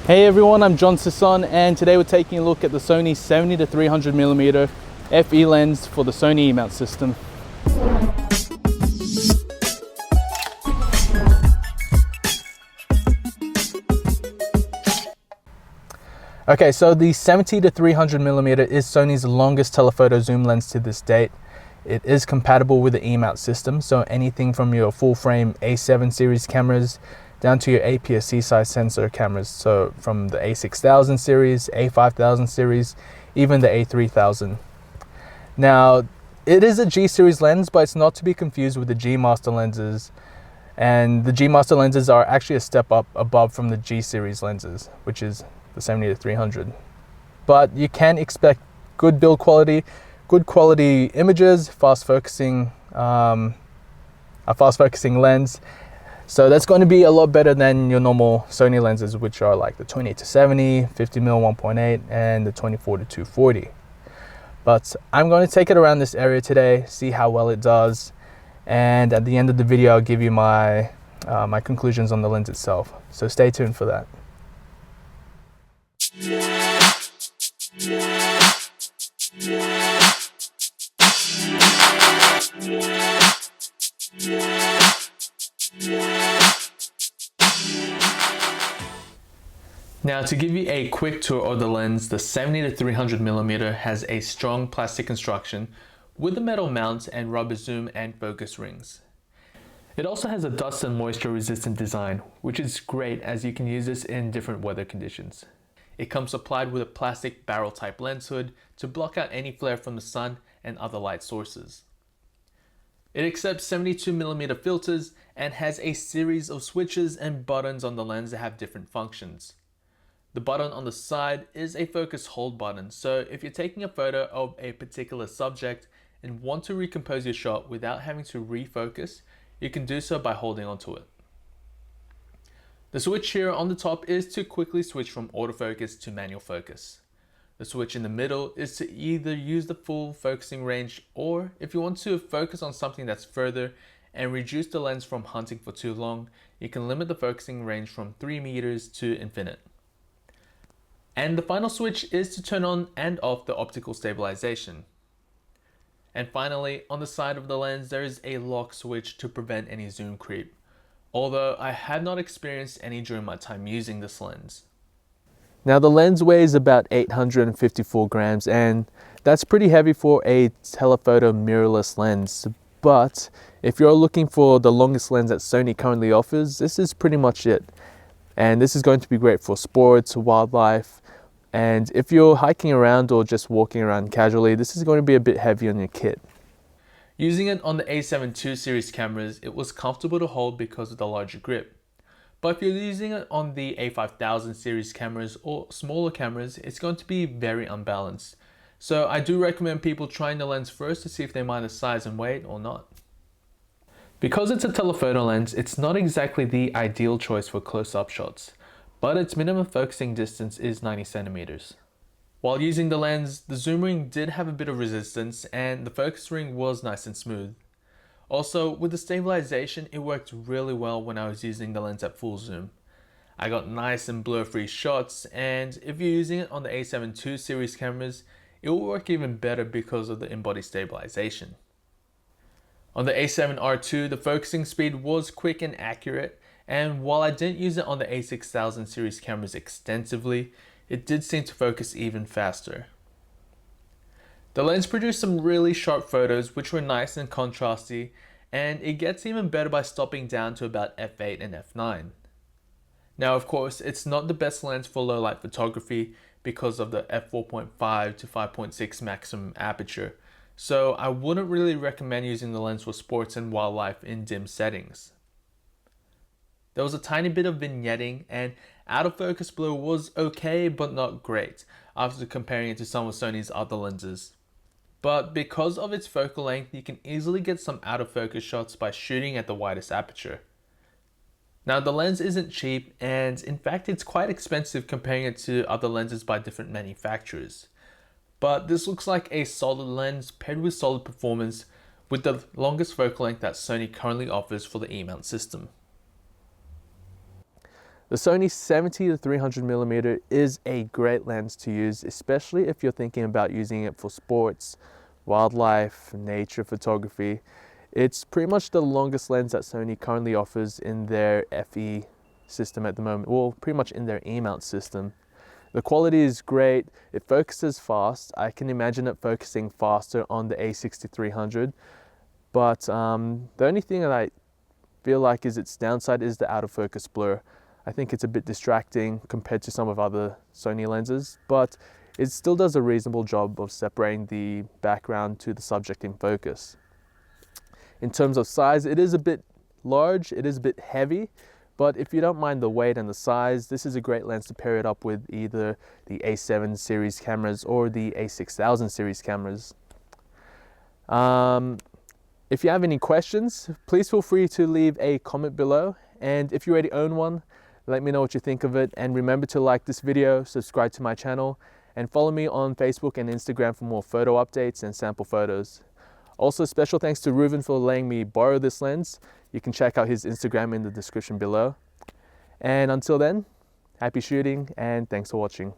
Hey everyone, I'm Sison, and today we're taking a look at the Sony 70-300mm FE lens for the Sony E-mount system. Okay, so the 70-300mm is Sony's longest telephoto zoom lens to this date. It is compatible with the E-mount system, so anything from your full-frame A7 series cameras down to your APSC size sensor cameras, so from the A6000 series, A5000 series, even the A3000. Now, it is a G Series lens, but it's not to be confused with the G Master lenses, and the G Master lenses are actually a step up above from the G Series lenses, which is the 70-300. But you can expect good build quality, good quality images, a fast focusing lens. So that's going to be a lot better than your normal Sony lenses, which are like the 28-70, 50mm 1.8, and the 24-240. But I'm going to take it around this area today, see how well it does, and at the end of the video I'll give you my my conclusions on the lens itself. So stay tuned for that. Now, to give you a quick tour of the lens, the 70-300mm has a strong plastic construction with a metal mount and rubber zoom and focus rings. It also has a dust and moisture resistant design, which is great as you can use this in different weather conditions. It comes supplied with a plastic barrel type lens hood to block out any flare from the sun and other light sources. It accepts 72mm filters and has a series of switches and buttons on the lens that have different functions. The button on the side is a focus hold button, so if you're taking a photo of a particular subject and want to recompose your shot without having to refocus, you can do so by holding onto it. The switch here on the top is to quickly switch from autofocus to manual focus. The switch in the middle is to either use the full focusing range, or if you want to focus on something that's further and reduce the lens from hunting for too long, you can limit the focusing range from 3 meters to infinite. And the final switch is to turn on and off the optical stabilization. And finally, on the side of the lens, there is a lock switch to prevent any zoom creep, although I have not experienced any during my time using this lens. Now, the lens weighs about 854 grams, and that's pretty heavy for a telephoto mirrorless lens. But if you're looking for the longest lens that Sony currently offers, this is pretty much it. And this is going to be great for sports, wildlife, and if you're hiking around or just walking around casually, this is going to be a bit heavy on your kit. Using it on the A7 II series cameras, it was comfortable to hold because of the larger grip. But if you're using it on the A5000 series cameras or smaller cameras, it's going to be very unbalanced. So I do recommend people trying the lens first to see if they mind the size and weight or not. Because it's a telephoto lens, it's not exactly the ideal choice for close-up shots, but its minimum focusing distance is 90 centimeters. While using the lens, the zoom ring did have a bit of resistance and the focus ring was nice and smooth. Also, with the stabilization, it worked really well when I was using the lens at full zoom. I got nice and blur-free shots, and if you're using it on the A7 II series cameras, it will work even better because of the in-body stabilization. On the A7R II, the focusing speed was quick and accurate, and while I didn't use it on the A6000 series cameras extensively, it did seem to focus even faster. The lens produced some really sharp photos which were nice and contrasty, and it gets even better by stopping down to about f8 and f9. Now, of course, it's not the best lens for low light photography because of the f4.5-5.6 maximum aperture, so I wouldn't really recommend using the lens for sports and wildlife in dim settings. There was a tiny bit of vignetting, and out of focus blur was okay but not great after comparing it to some of Sony's other lenses. But because of its focal length, you can easily get some out of focus shots by shooting at the widest aperture. Now, the lens isn't cheap, and in fact it's quite expensive comparing it to other lenses by different manufacturers. But this looks like a solid lens paired with solid performance with the longest focal length that Sony currently offers for the E-mount system. The Sony 70-300mm is a great lens to use, especially if you're thinking about using it for sports, wildlife, nature photography. It's pretty much the longest lens that Sony currently offers in their FE system at the moment, well, pretty much in their E-mount system. The quality is great, it focuses fast. I can imagine it focusing faster on the A6300, but the only thing that I feel like is its downside is the out of focus blur. I think it's a bit distracting compared to some of other Sony lenses, but it still does a reasonable job of separating the background to the subject in focus. In terms of size, it is a bit large, it is a bit heavy, but if you don't mind the weight and the size, this is a great lens to pair it up with either the A7 series cameras or the A6000 series cameras. If you have any questions, please feel free to leave a comment below. And if you already own one, let me know what you think of it. And remember to like this video, subscribe to my channel, and follow me on Facebook and Instagram for more photo updates and sample photos. Also, special thanks to Reuven for letting me borrow this lens. You can check out his Instagram in the description below. And until then, happy shooting and thanks for watching.